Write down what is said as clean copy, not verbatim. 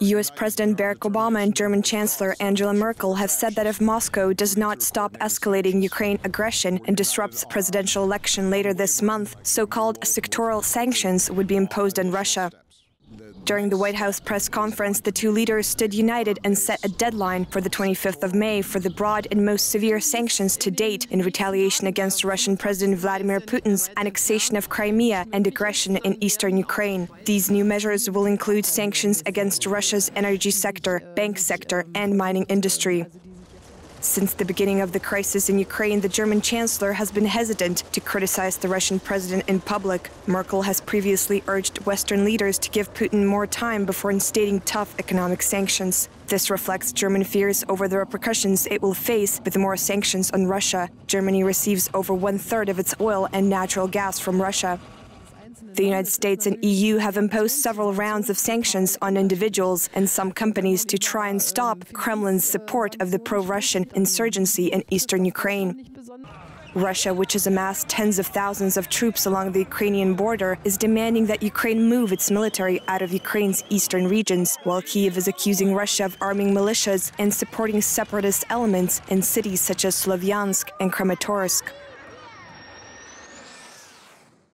U.S. President Barack Obama and German Chancellor Angela Merkel have said that if Moscow does not stop escalating Ukraine aggression and disrupts the presidential election later this month, so-called sectoral sanctions would be imposed on Russia. During the White House press conference, the two leaders stood united and set a deadline for the 25th of May for the broad and most severe sanctions to date in retaliation against Russian President Vladimir Putin's annexation of Crimea and aggression in eastern Ukraine. These new measures will include sanctions against Russia's energy sector, bank sector, and mining industry. Since the beginning of the crisis in Ukraine, the German Chancellor has been hesitant to criticize the Russian president in public. Merkel has previously urged Western leaders to give Putin more time before instating tough economic sanctions. This reflects German fears over the repercussions it will face with more sanctions on Russia. Germany receives over one-third of its oil and natural gas from Russia. The United States and EU have imposed several rounds of sanctions on individuals and some companies to try and stop Kremlin's support of the pro-Russian insurgency in eastern Ukraine. Russia, which has amassed tens of thousands of troops along the Ukrainian border, is demanding that Ukraine move its military out of Ukraine's eastern regions, while Kyiv is accusing Russia of arming militias and supporting separatist elements in cities such as Slavyansk and Kramatorsk.